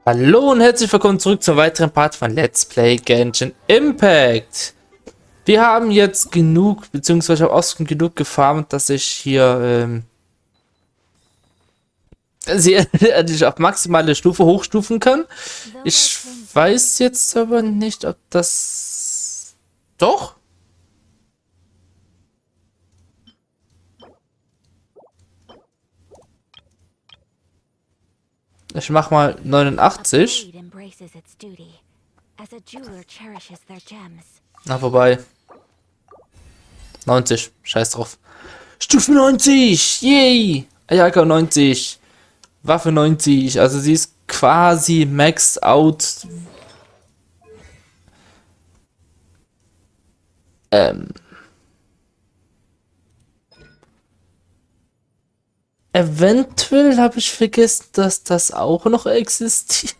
Hallo und herzlich willkommen zurück zum weiteren Part von Let's Play Genshin Impact. Wir haben jetzt genug, beziehungsweise ich habe auch genug gefarmt, dass ich hier sie endlich auf maximale Stufe hochstufen kann. Ich weiß jetzt aber nicht, ob das... Doch? Ich mach mal 89. Na, vorbei. 90. Scheiß drauf. Stufe 90! Yay! Ayaka 90. Waffe 90. Also sie ist quasi maxed out. Eventuell habe ich vergessen, dass das auch noch existiert.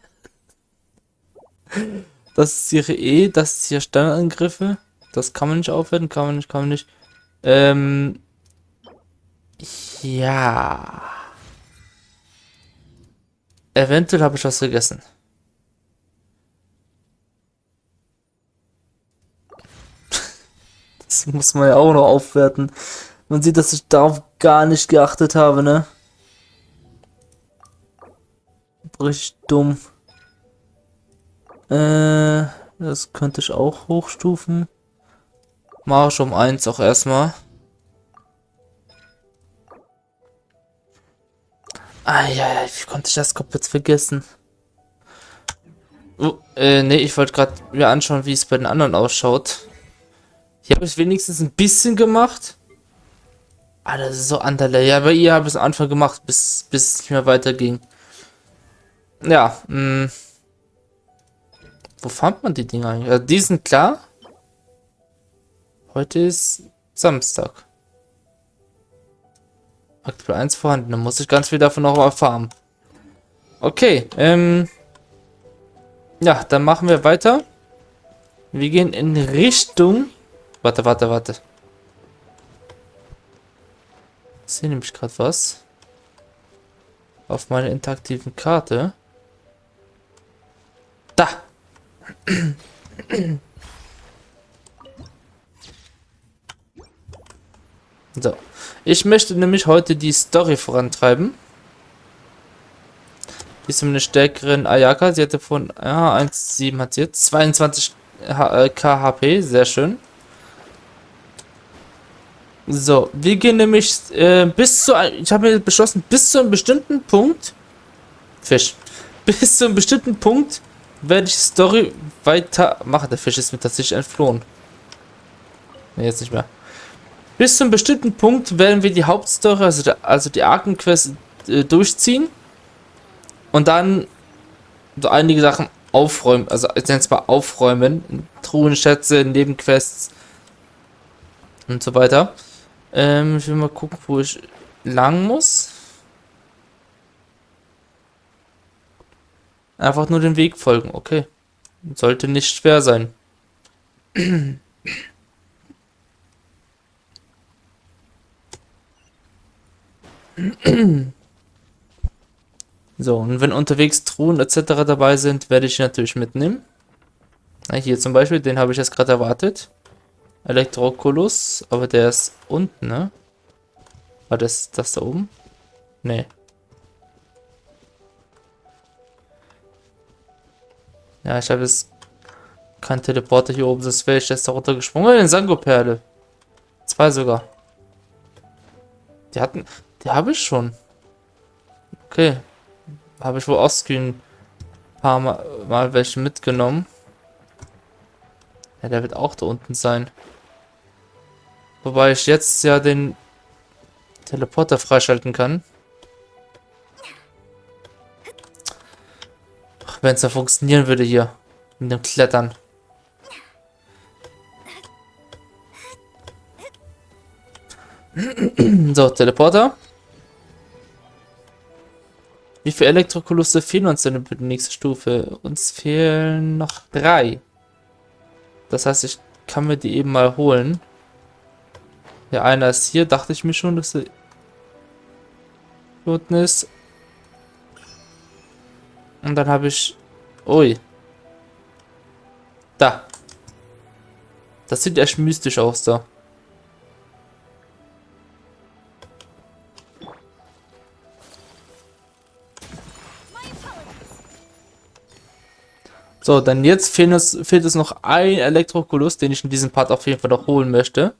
Das ist ihre das ist hier Standardangriffe. Das kann man nicht aufwerten, kann man nicht. Ja. Eventuell habe ich was vergessen. Das muss man ja auch noch aufwerten. Man sieht, dass ich darauf gar nicht geachtet habe, ne? Richtig dumm. Das könnte ich auch hochstufen. Mache ich um 1 auch erstmal. Ah ja, wie konnte ich das komplett vergessen? Oh, nee, ich wollte gerade mir anschauen, wie es bei den anderen ausschaut. Hier habe ich wenigstens ein bisschen gemacht. Ah, das ist so underlay. Ja, bei ihr habe ich es am Anfang gemacht, bis es nicht mehr weiterging. Ja, wo fand man die Dinger eigentlich? Also die sind klar. Heute ist Samstag. Aktuell 1 vorhanden. Dann muss ich ganz viel davon noch erfahren. Okay, ja, dann machen wir weiter. Wir gehen in Richtung... Warte. Ich sehe nämlich gerade was. Auf meiner interaktiven Karte. Da! So. Ich möchte nämlich heute die Story vorantreiben. Die ist eine stärkeren Ayaka. Sie hatte von 1,7 hat sie jetzt. 22 KHP. Sehr schön. So, wir gehen nämlich ich habe mir beschlossen, bis zu einem bestimmten Punkt Fisch. Bis zu einem bestimmten Punkt werde ich Story weitermachen. Der Fisch ist mir tatsächlich entflohen. Ne, jetzt nicht mehr. Bis zu einem bestimmten Punkt werden wir die Hauptstory, also die Arkenquest durchziehen und dann so einige Sachen aufräumen, also ich nenne es mal aufräumen, Truhenschätze, Nebenquests und so weiter. Ich will mal gucken, wo ich lang muss. Einfach nur den Weg folgen, okay. Sollte nicht schwer sein. So, und wenn unterwegs Truhen etc. dabei sind, werde ich natürlich mitnehmen. Hier zum Beispiel, den habe ich jetzt gerade erwartet. Elektrokulus, aber der ist unten, ne? War das da oben? Nee. Ja, ich habe jetzt keinen Teleporter hier oben, sonst wäre ich jetzt da runtergesprungen. Oh, eine Sangoperle. 2 sogar. Die habe ich schon. Okay. Habe ich wohl offscreen ein paar mal welche mitgenommen. Ja, der wird auch da unten sein. Wobei ich jetzt ja den Teleporter freischalten kann. Wenn es da funktionieren würde hier. Mit dem Klettern. So, Teleporter. Wie viele Elektrokulusse fehlen uns denn für die nächste Stufe? Uns fehlen noch 3. Das heißt, ich kann mir die eben mal holen. Ja, einer ist hier. Dachte ich mir schon, dass er unten ist. Und dann habe ich... Ui. Da. Das sieht echt mystisch aus da. So, dann jetzt fehlt es noch ein Elektrokulus, den ich in diesem Part auf jeden Fall noch holen möchte.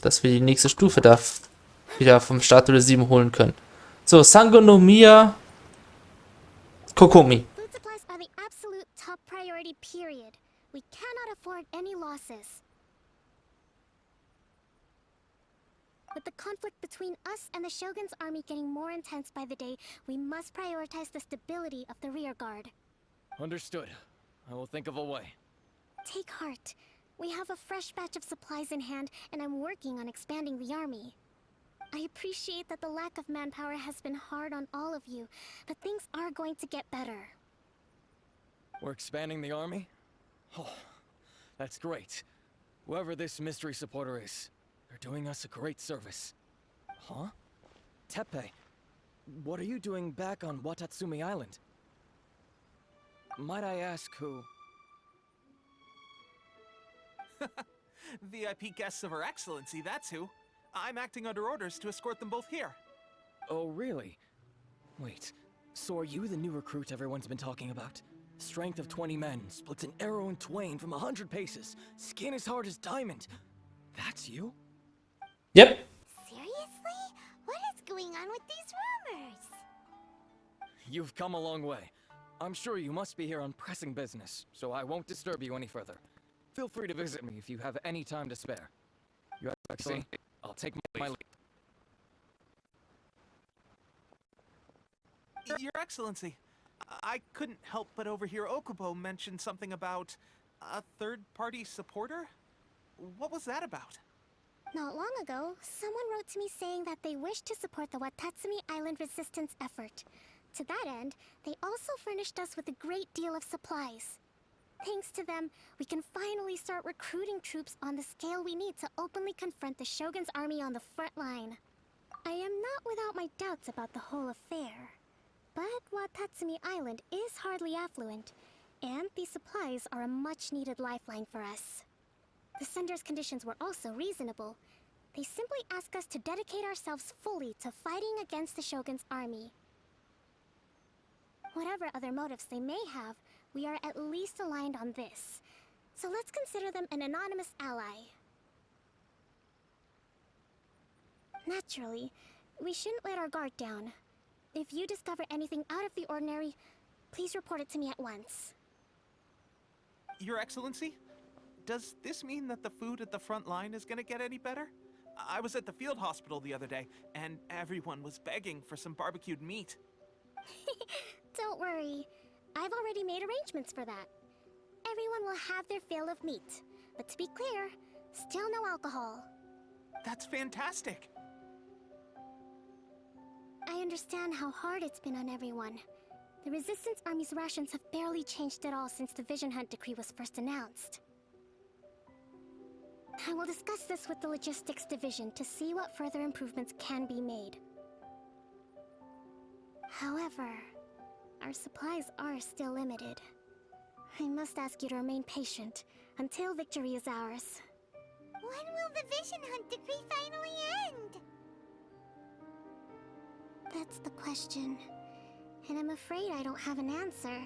Dass wir die nächste Stufe da wieder vom Statue 7 holen können. So, Sangonomiya Kokomi. Food supplies are the absolute top priority, period. We cannot afford any losses. With the conflict between us and the Shogun's army getting more intense by the day, we must prioritize the stability of the rear guard. Understood. I will think of a way. Take heart. We have a fresh batch of supplies in hand, and I'm working on expanding the army. I appreciate that the lack of manpower has been hard on all of you, but things are going to get better. We're expanding the army? Oh, that's great. Whoever this mystery supporter is, they're doing us a great service. Huh? Teppei, what are you doing back on Watatsumi Island? Might I ask who? VIP guests of Her Excellency, that's who. I'm acting under orders to escort them both here. Oh, really? Wait, so are you the new recruit everyone's been talking about? Strength of 20 men, splits an arrow in twain from 100 paces, skin as hard as diamond. That's you? Yep. Seriously? What is going on with these rumors? You've come a long way. I'm sure you must be here on pressing business, so I won't disturb you any further. Feel free to visit me if you have any time to spare. Your Excellency, I'll take my leave. Your Excellency, I couldn't help but overhear Okubo mention something about a third-party supporter? What was that about? Not long ago, someone wrote to me saying that they wish to support the Watatsumi Island resistance effort. To that end, they also furnished us with a great deal of supplies. Thanks to them, we can finally start recruiting troops on the scale we need to openly confront the Shogun's army on the front line. I am not without my doubts about the whole affair. But Watatsumi Island is hardly affluent, and these supplies are a much-needed lifeline for us. The sender's conditions were also reasonable. They simply ask us to dedicate ourselves fully to fighting against the Shogun's army. Whatever other motives they may have, we are at least aligned on this. So let's consider them an anonymous ally. Naturally, we shouldn't let our guard down. If you discover anything out of the ordinary, please report it to me at once. Your Excellency, does this mean that the food at the front line is gonna get any better? I was at the field hospital the other day, and everyone was begging for some barbecued meat. Don't worry. I've already made arrangements for that. Everyone will have their fill of meat. But to be clear, still no alcohol. That's fantastic! I understand how hard it's been on everyone. The Resistance Army's rations have barely changed at all since the Vision Hunt decree was first announced. I will discuss this with the Logistics Division to see what further improvements can be made. However, our supplies are still limited. I must ask you to remain patient until victory is ours. When will the Vision Hunt decree finally end? That's the question, and I'm afraid I don't have an answer.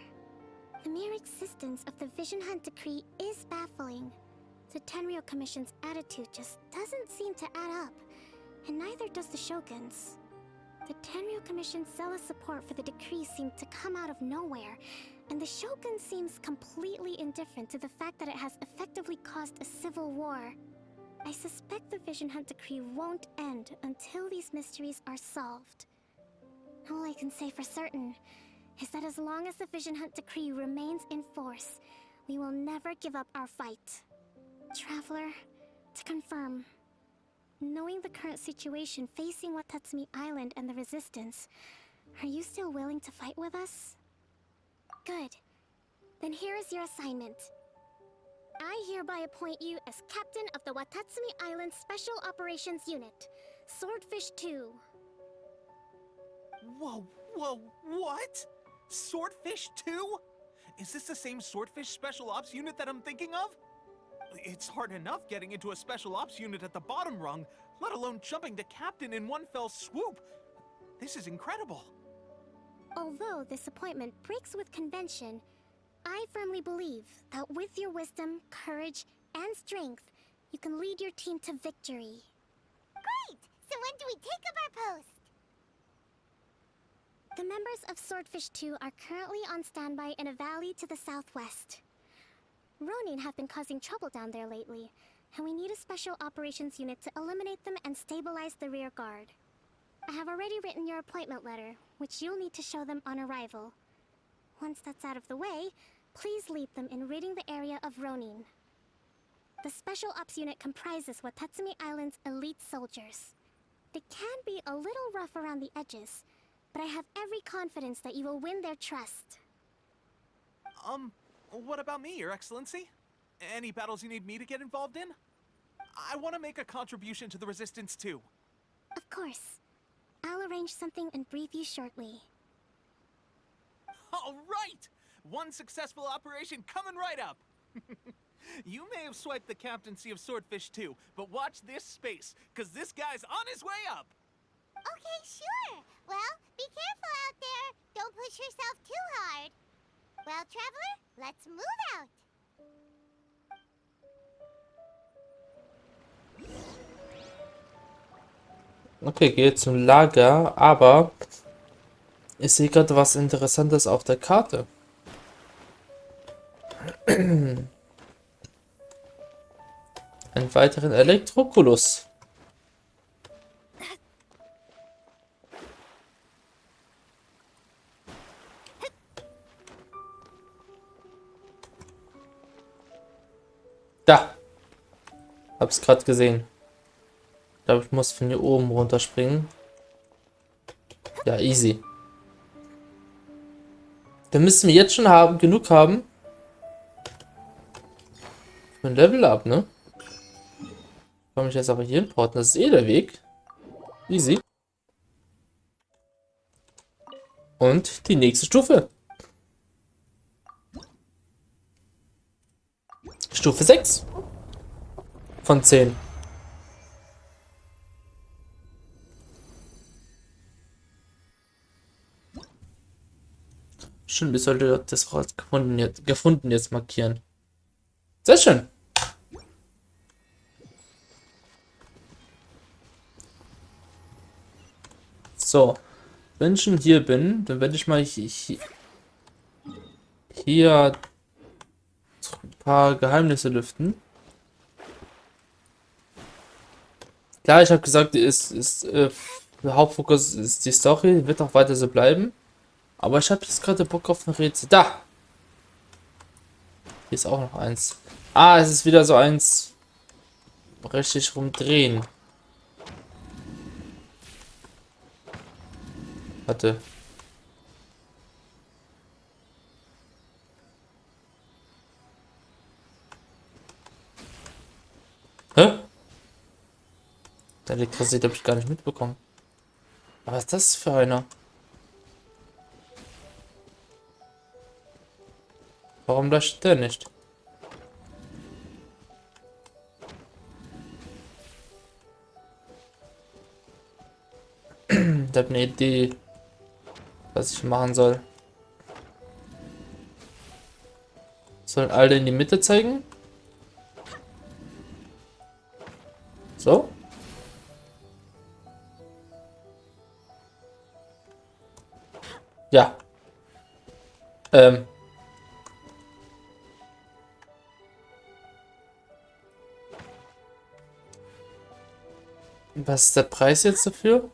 The mere existence of the Vision Hunt decree is baffling. The Tenryou Commission's attitude just doesn't seem to add up, and neither does the Shogun's. The Tenryou Commission's zealous support for the decree seemed to come out of nowhere, and the Shogun seems completely indifferent to the fact that it has effectively caused a civil war. I suspect the Vision Hunt decree won't end until these mysteries are solved. All I can say for certain is that as long as the Vision Hunt decree remains in force, we will never give up our fight. Traveler, to confirm, knowing the current situation facing Watatsumi Island and the Resistance, are you still willing to fight with us? Good. Then here is your assignment. I hereby appoint you as Captain of the Watatsumi Island Special Operations Unit, Swordfish 2. Whoa, whoa, what? Swordfish 2? Is this the same Swordfish Special Ops unit that I'm thinking of? It's hard enough getting into a Special Ops unit at the bottom rung, let alone jumping to Captain in one fell swoop. This is incredible. Although this appointment breaks with convention, I firmly believe that with your wisdom, courage, and strength, you can lead your team to victory. Great! So when do we take up our post? The members of Swordfish 2 are currently on standby in a valley to the southwest. Ronin have been causing trouble down there lately, and we need a special operations unit to eliminate them and stabilize the rear guard. I have already written your appointment letter, which you'll need to show them on arrival. Once that's out of the way, please lead them in ridding the area of Ronin. The Special Ops unit comprises Watatsumi Island's elite soldiers. They can be a little rough around the edges, but I have every confidence that you will win their trust. What about me, Your Excellency? Any battles you need me to get involved in? I want to make a contribution to the Resistance too. Of course. I'll arrange something and brief you shortly. All right! One successful operation coming right up! You may have swiped the captaincy of Swordfish 2, but watch this space, because this guy's on his way up! Okay, sure. Well, be careful out there. Don't push yourself too hard. Well, Traveler, let's move out. Okay, gehe zum Lager, aber ich sehe gerade was Interessantes auf der Karte. Einen weiteren Elektrokulus. Da. Hab's gerade gesehen. Ich glaube, ich muss von hier oben runterspringen. Ja, easy. Dann müssen wir jetzt schon genug haben. Für ein Level up, ne? Komme ich jetzt aber hier importen? Das ist eh der Weg. Easy. Und die nächste Stufe. Stufe 6. Von 10. Stimmt, ich sollte das gefunden jetzt markieren. Sehr schön. So, wenn ich schon hier bin, dann werde ich mal hier ein paar Geheimnisse lüften. Klar, ich habe gesagt, der Hauptfokus ist die Story, wird auch weiter so bleiben. Aber ich habe jetzt gerade Bock auf ein Rätsel. Da! Hier ist auch noch eins. Ah, es ist wieder so eins. Richtig rumdrehen. Warte. Hä? Der Elektrizität habe ich gar nicht mitbekommen. Aber was ist das für einer? Warum leuchtet der nicht? Ich habe eine Idee, was ich machen soll. Sollen alle in die Mitte zeigen? So? Ja. Was ist der Preis jetzt dafür?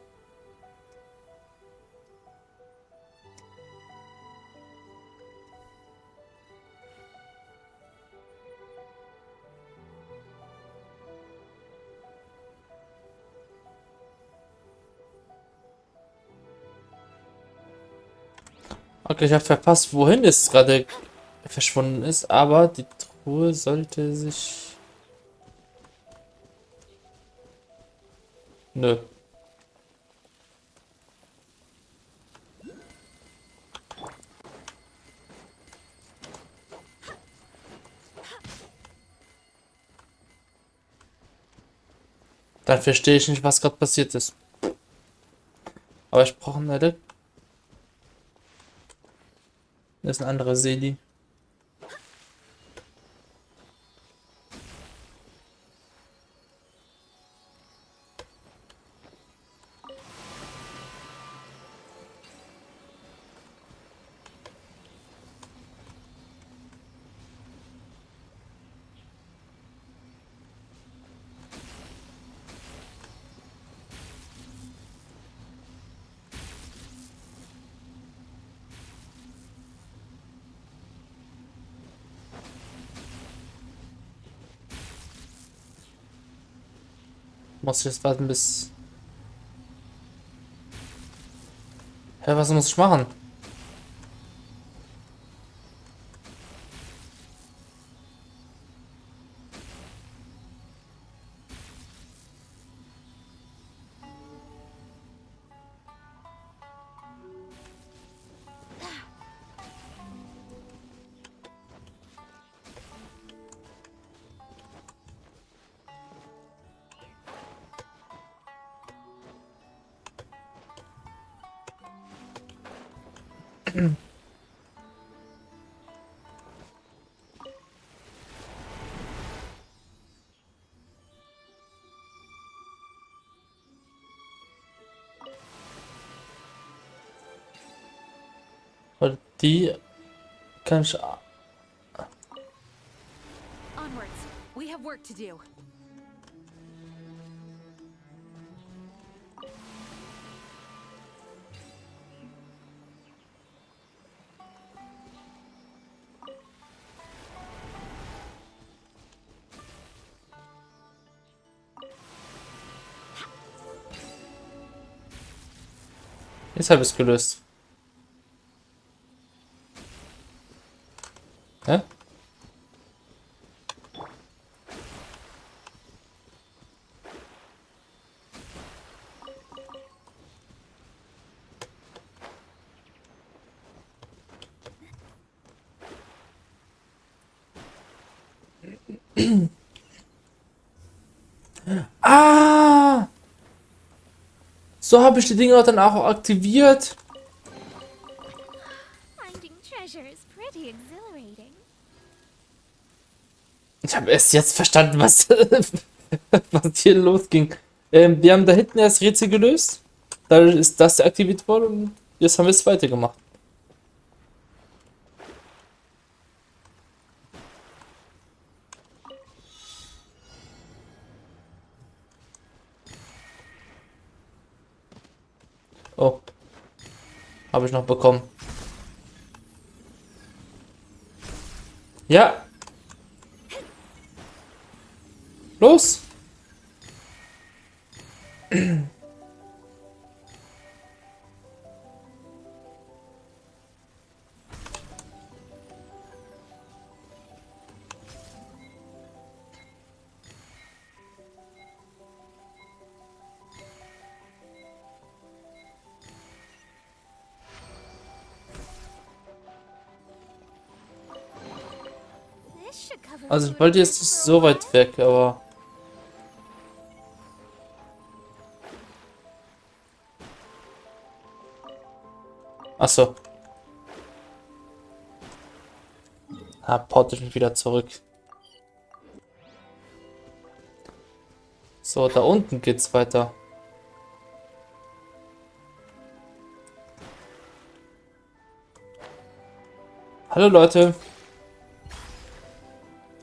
Okay, ich habe verpasst, wohin es gerade verschwunden ist, aber die Truhe sollte sich... Nö. Dann verstehe ich nicht, was gerade passiert ist. Aber ich brauche eine Elek. Das ist ein anderer Seli. Muss ich jetzt warten bis... Hä, was muss ich machen? Weil die kann ich... Onwards. We have work to do. Jetzt habe ich es gelöst. Hä? Ah! So habe ich die Dinger dann auch aktiviert. Finding treasure is pretty exhilarating. Ich habe erst jetzt verstanden, was, was hier losging. Wir haben da hinten das Rätsel gelöst. Dadurch ist das deaktiviert worden und jetzt haben wir es weitergemacht. Oh. Habe ich noch bekommen. Ja. Los. This should cover Also ich food wollte enough jetzt nicht for a so while. weit weg, aber... Ach so. Ah, porte ich mich wieder zurück. So, da unten geht's weiter. Hallo Leute.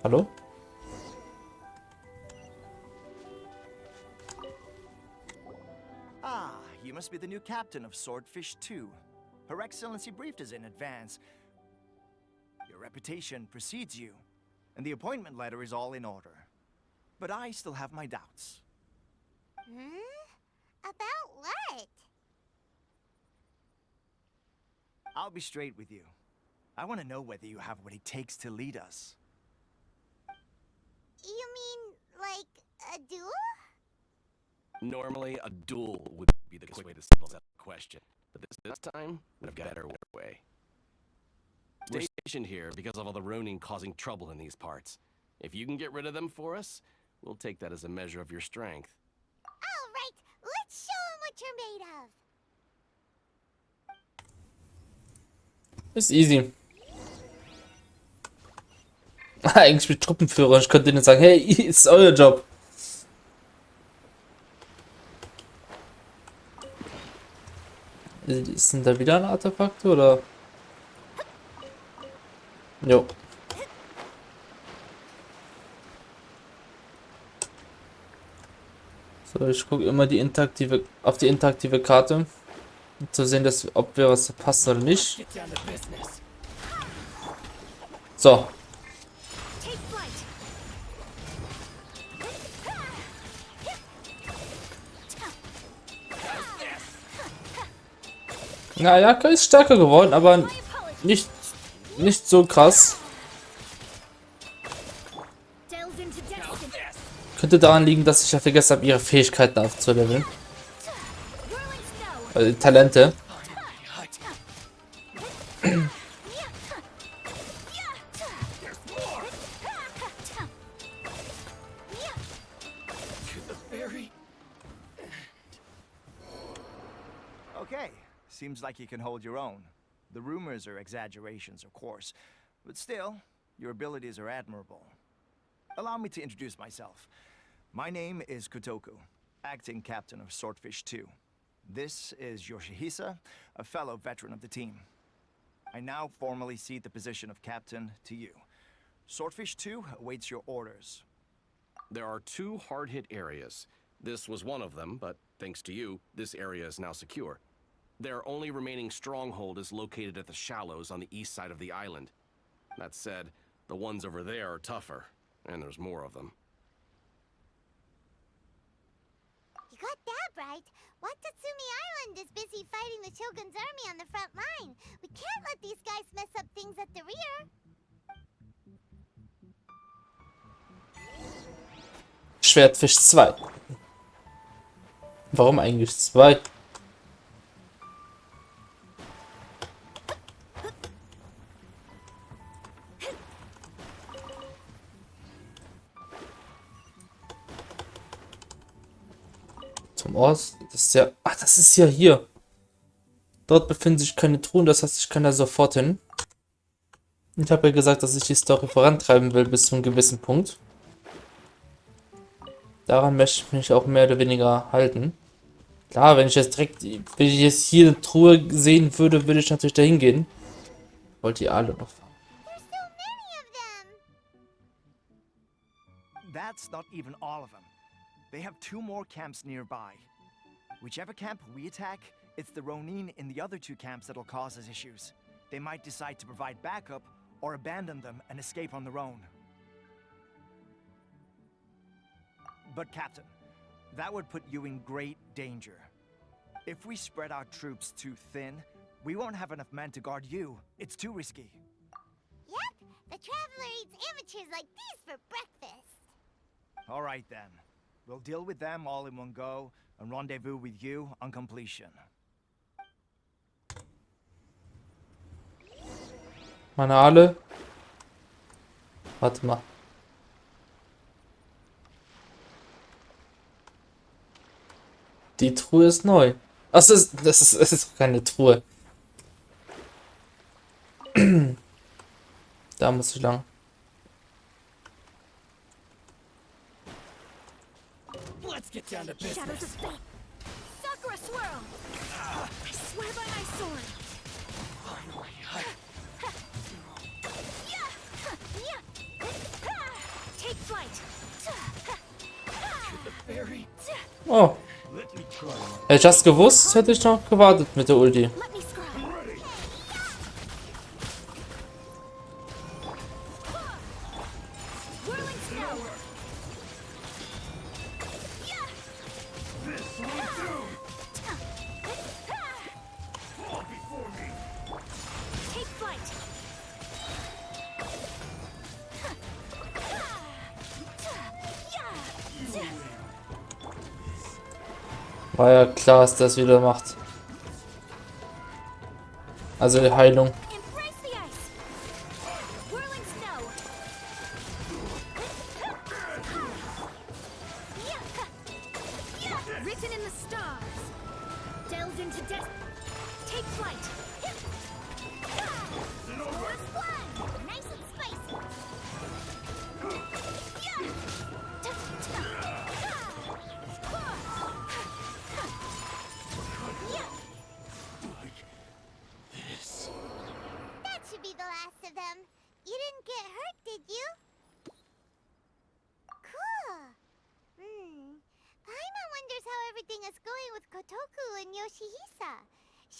Hallo? Ah, you must be the new captain of Swordfish 2. Her Excellency briefed us in advance. Your reputation precedes you, and the appointment letter is all in order. But I still have my doubts. About what? I'll be straight with you. I want to know whether you have what it takes to lead us. You mean, like, a duel? Normally, a duel would be the quick way to settle that question. But this time, we've got a better way. We're stationed here because of all the Ronin causing trouble in these parts. If you can get rid of them for us, we'll take that as a measure of your strength. Ist easy. Eigentlich mit Truppenführer. Ich könnte denen sagen, hey, ist euer Job. Ist denn da wieder ein Artefakt, oder? Jo. So, ich gucke immer auf die interaktive Karte, um zu sehen, ob wir was verpassen oder nicht. So. Take flight. Naja, ist stärker geworden, aber nicht so krass. Delve into destiny. Könnte daran liegen, dass ich ja vergessen habe, ihre Fähigkeiten aufzuleveln. Whirling snow. Also die Talente. Okay, seems like you can hold your own. The rumors are exaggerations, of course, but still, your abilities are admirable. Allow me to introduce myself. My name is Kotoku, acting captain of Swordfish 2. This is Yoshihisa, a fellow veteran of the team. I now formally cede the position of captain to you. Swordfish 2 awaits your orders. There are 2 hard-hit areas. This was one of them, but thanks to you, this area is now secure. Their only remaining stronghold is located at the shallows on the east side of the island. That said, the ones over there are tougher, and there's more of them. You got that right. Watatsumi Island is busy fighting the Shogun's army on the front line. We can't let these guys mess up things at the rear. Schwertfisch 2. Warum eigentlich 2? Zum Ost. Das ist ja. Ach, das ist ja hier. Dort befinden sich keine Truhen, das heißt, ich kann da sofort hin. Ich habe ja gesagt, dass ich die Story vorantreiben will bis zu einem gewissen Punkt. Daran möchte ich mich auch mehr oder weniger halten. Klar, wenn ich jetzt hier eine Truhe sehen würde, würde ich natürlich dahin gehen. Wollt ihr alle noch fahren? There's so many of them. That's not even all of them. They have 2 more camps nearby. Whichever camp we attack, it's the Ronin in the other 2 camps that'll cause us issues. They might decide to provide backup or abandon them and escape on their own. But Captain, that would put you in great danger. If we spread our troops too thin, we won't have enough men to guard you. It's too risky. Yep, the Traveler eats amateurs like these for breakfast. All right then. We'll deal with them all in one go and rendezvous with you on completion. Meine alle. Warte mal. Die Truhe ist neu. Ach, das ist keine Truhe. Da muss ich lang. Let's get down to business. Shadows of fate. Sakura swirl. I swear by my sword. Take flight. Oh. Hätte ich das gewusst, hätte ich noch gewartet mit der Ulti. Let me scry. Whirling snow. Take flight. War ja klar, dass das wieder macht. Also die Heilung. Embrace the ice. Whirling snow. Written in the stars. Delve into death. Take flight.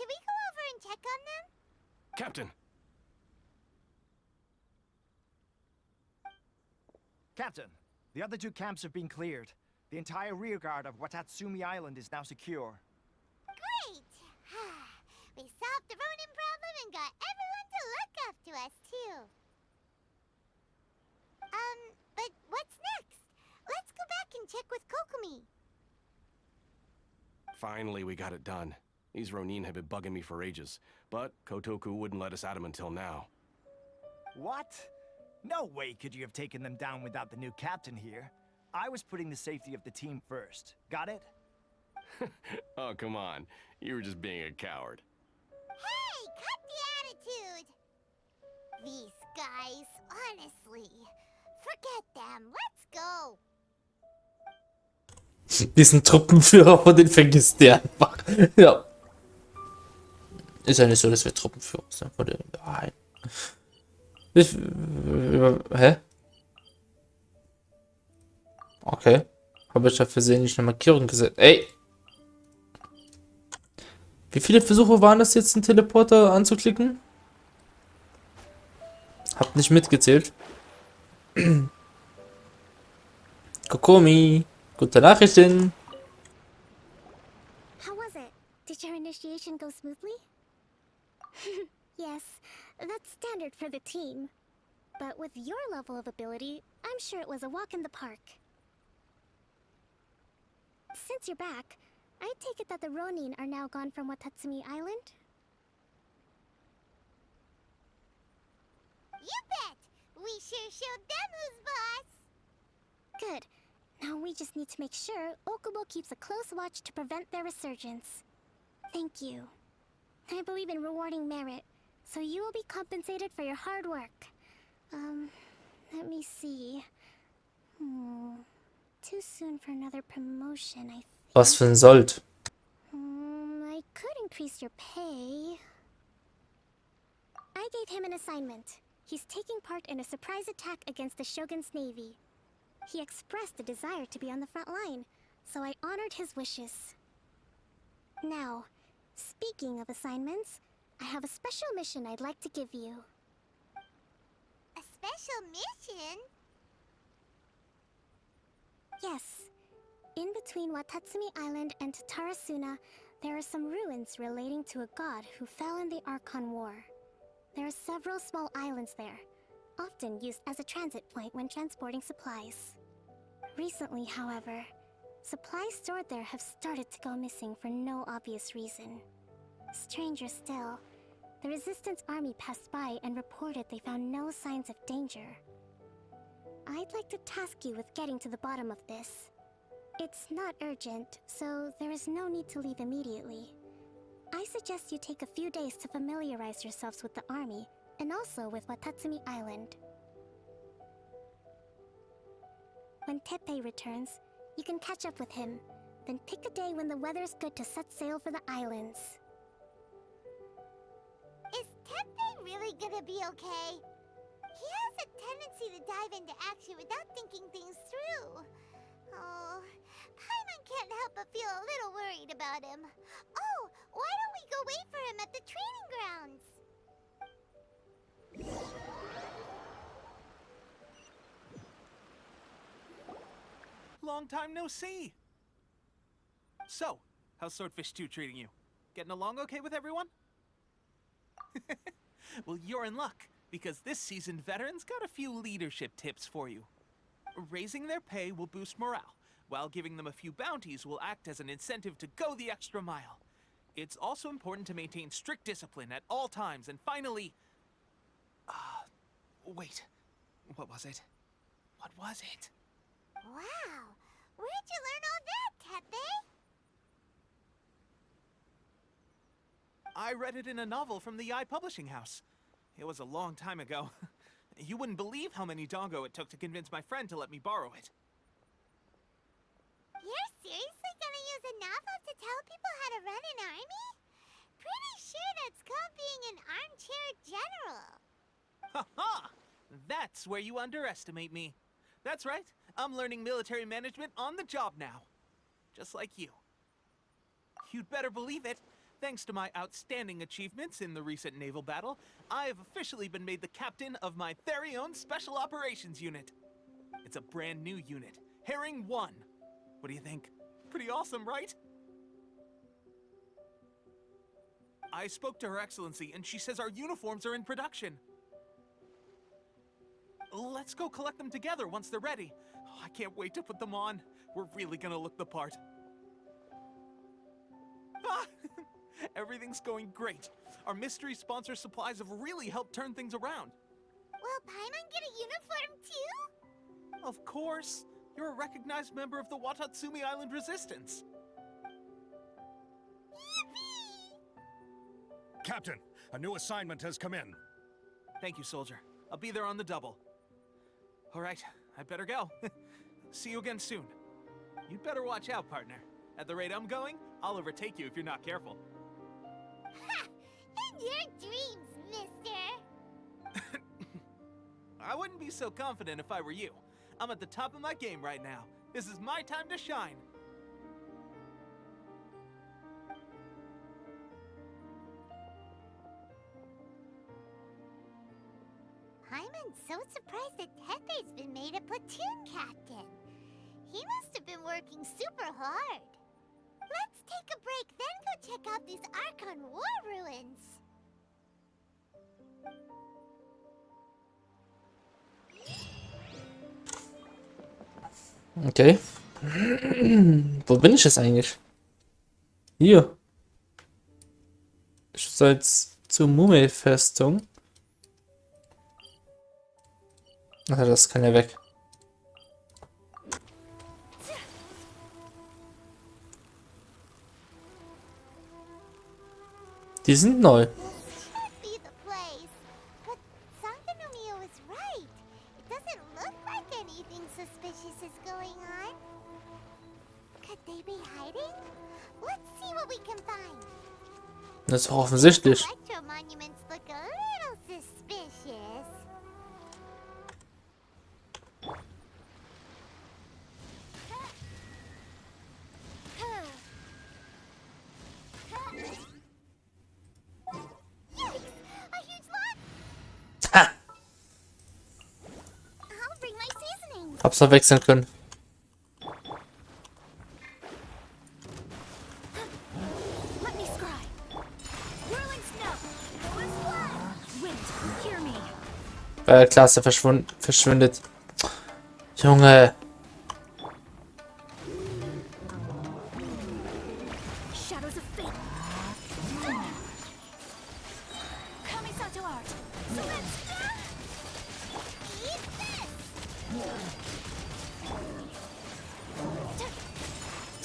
should we go over and check on them? Captain! Captain, the other two camps have been cleared. The entire rearguard of Watatsumi Island is now secure. Great! We solved the Ronin problem and got everyone to look after us, too. But what's next? Let's go back and check with Kokomi. Finally, we got it done. These Ronin have been bugging me for ages, but Kotoku wouldn't let us at them until now. What? No way could you have taken them down without the new captain here. I was putting the safety of the team first. Got it? Oh, come on. You were just being a coward. Hey, cut the attitude! These guys, honestly. Forget them. Let's go. Diesen Truppenführer von den vergisst der einfach. Ja. Ist ja nicht so, dass wir Truppenführer sind von den. Nein. Hä? Okay. Habe ich da versehentlich eine Markierung gesetzt. Ey! Wie viele Versuche waren das jetzt, einen Teleporter anzuklicken? Hab nicht mitgezählt. Kokomi! Gute Nachrichten! How was it? Did your initiation go smoothly? Yes, that's standard for the team. But with your level of ability, I'm sure it was a walk in the park. Since you're back, I take it that the Ronin are now gone from Watatsumi Island? You bet! We sure showed them who's boss! Good. Now we just need to make sure Okubo keeps a close watch to prevent their resurgence. Thank you. I believe in rewarding merit, so you will be compensated for your hard work. Let me see. Too soon for another promotion, I think. Was für ein Sold? I could increase your pay. I gave him an assignment. He's taking part in a surprise attack against the Shogun's navy. He expressed a desire to be on the front line, so I honored his wishes. Now, speaking of assignments, I have a special mission I'd like to give you. A special mission? Yes. In between Watatsumi Island and Tarasuna, there are some ruins relating to a god who fell in the Archon War. There are several small islands there, often used as a transit point when transporting supplies. Recently, however, supplies stored there have started to go missing for no obvious reason. Stranger still, the Resistance army passed by and reported they found no signs of danger. I'd like to task you with getting to the bottom of this. It's not urgent, so there is no need to leave immediately. I suggest you take a few days to familiarize yourselves with the army, and also with Watatsumi Island. When Teppei returns, you can catch up with him, then pick a day when the weather's good to set sail for the islands. Is Teppei really gonna be okay? He has a tendency to dive into action without thinking things through. Oh, Paimon can't help but feel a little worried about him. Oh, why don't we go wait for him at the training grounds? Long time no see. So, how's Swordfish 2 treating you? Getting along okay with everyone? Well, you're in luck, because this seasoned veteran's got a few leadership tips for you. Raising their pay will boost morale, while giving them a few bounties will act as an incentive to go the extra mile. It's also important to maintain strict discipline at all times, and finally... wait. What was it? What was it? Wow, where'd you learn all that, Teppei? I read it in a novel from the Eye Publishing House. It was a long time ago. You wouldn't believe how many dongo it took to convince my friend to let me borrow it. You're seriously gonna use a novel to tell people how to run an army? Pretty sure that's called being an armchair general. Ha ha! That's where you underestimate me. That's right. I'm learning military management on the job now. Just like you. You'd better believe it. Thanks to my outstanding achievements in the recent naval battle, I have officially been made the captain of my very own Special Operations Unit. It's a brand new unit, Herring 1. What do you think? Pretty awesome, right? I spoke to Her Excellency, and she says our uniforms are in production. Let's go collect them together once they're ready. Oh, I can't wait to put them on. We're really gonna look the part. Ah, everything's going great. Our mystery sponsor supplies have really helped turn things around. Will Paimon get a uniform too? Of course. You're a recognized member of the Watatsumi Island Resistance. Yippee! Captain, a new assignment has come in. Thank you, soldier. I'll be there on the double. All right, I better go. See you again soon. You'd better watch out, partner. At the rate I'm going, I'll overtake you if you're not careful. Ha! In your dreams, mister! I wouldn't be so confident if I were you. I'm at the top of my game right now. This is my time to shine. Paimon's so surprised that Tepe's been made a platoon captain. He must have been working super hard. Let's take a break, then go check out these Archon War ruins. Okay. Wo bin ich jetzt eigentlich? Hier. Ich soll jetzt zur Mumie-Festung. Ach, das kann ja weg. Die sind neu. Should be the place. But Sankanomio is right. It doesn't look like anything suspicious is going on. Could they be hiding? Let's see what we can find. Das ist doch offensichtlich. Electro monuments look a little suspicious. Yikes! A huge lot! Ha! I'll bring my seasoning. Hab's noch wechseln können. Let me scry. Whirling snow. Wind, hear me. Klasse verschwindet. Junge. Shadows of fate. Kamisato art. So let's Eat this!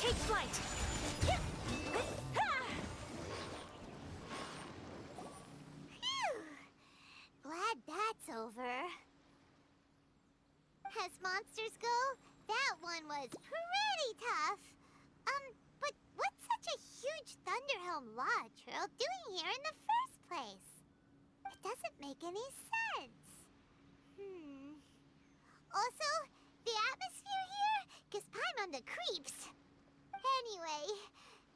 take flight. Phew! Glad that's over. As monsters go, that one was pretty tough. But what's such a huge Thunderhelm Lodge Trail doing here in the first place? It doesn't make any sense. Also, the atmosphere here gives Paimon the creeps. Anyway,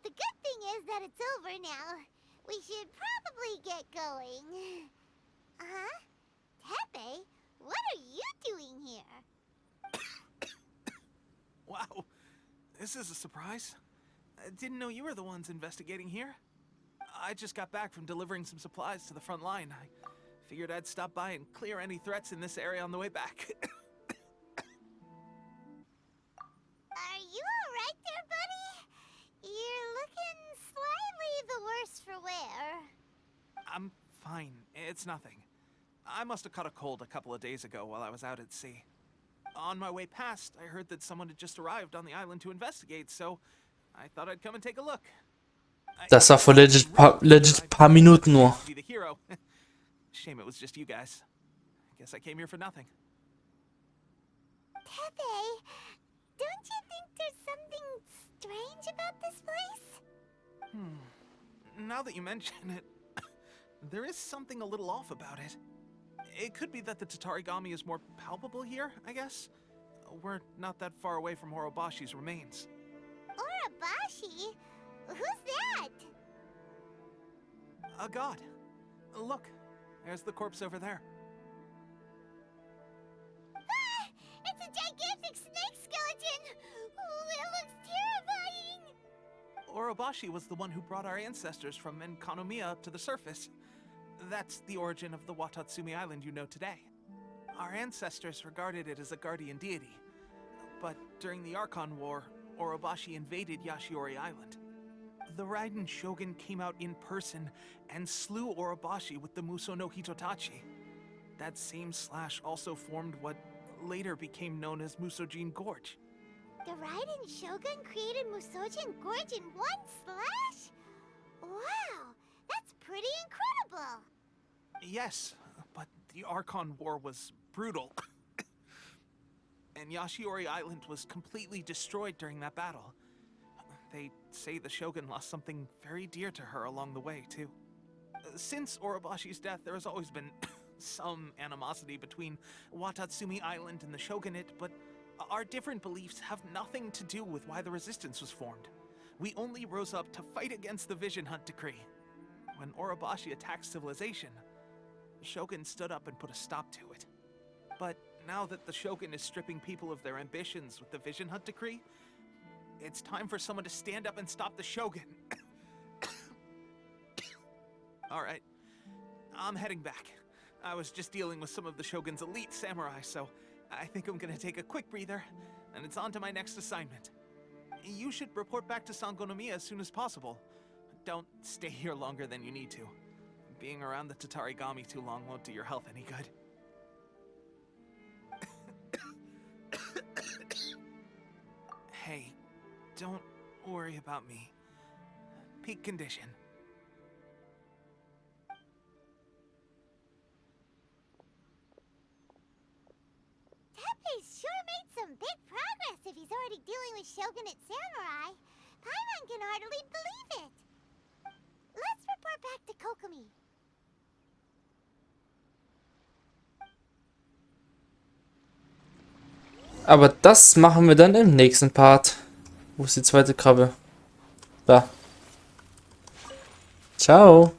the good thing is that it's over now. We should probably get going. Huh? Tepe, what are you doing here? Wow, this is a surprise. I didn't know you were the ones investigating here. I just got back from delivering some supplies to the front line. I figured I'd stop by and clear any threats in this area on the way back. Are you alright there, buddy? You're looking slightly the worse for wear. I'm fine. It's nothing. I must have caught a cold a couple of days ago while I was out at sea. On my way past, I heard that someone had just arrived on the island to investigate, so I thought I'd come and take a look. Das war vor legit paar Minuten nur. Be the hero. Shame it was just you guys. I guess I came here for nothing. Tepe, don't you think there's something strange about this place? Now that you mention it, there is something a little off about it. It could be that the Tatarigami is more palpable here, I guess. We're not that far away from Horobashi's remains. Orabashi? Who's that? A god. Look, there's the corpse over there. Ah! It's a gigantic snake skeleton! Oh, it looks terrifying! Orobashi was the one who brought our ancestors from Enkanomiya up to the surface. That's the origin of the Watatsumi Island you know today. Our ancestors regarded it as a guardian deity. But during the Archon War, Orobashi invaded Yashiori Island. The Raiden Shogun came out in person and slew Orobashi with the Muso no Hitotachi. That same slash also formed what later became known as Musojin Gorge. The Raiden Shogun created Musojin Gorge in one slash? Wow, that's pretty incredible! Yes, but the Archon War was brutal. And Yashiori Island was completely destroyed during that battle. They say the Shogun lost something very dear to her along the way, too. Since Orobashi's death, there has always been some animosity between Watatsumi Island and the Shogunate, but our different beliefs have nothing to do with why the resistance was formed. We only rose up to fight against the Vision Hunt Decree. When Orobashi attacked civilization, the Shogun stood up and put a stop to it. But now that the Shogun is stripping people of their ambitions with the Vision Hunt Decree, it's time for someone to stand up and stop the Shogun. Alright, I'm heading back. I was just dealing with some of the Shogun's elite samurai, so I think I'm gonna take a quick breather, and it's on to my next assignment. You should report back to Sangonomiya as soon as possible. Don't stay here longer than you need to. Being around the Tatarigami too long won't do your health any good. Hey, don't worry about me. Peak condition. Teppei's sure made some big progress if he's already dealing with Shogunate samurai. Paimon can hardly believe it. Let's report back to Kokomi. Aber das machen wir dann im nächsten Part. Wo ist die zweite Krabbe? Da. Ciao.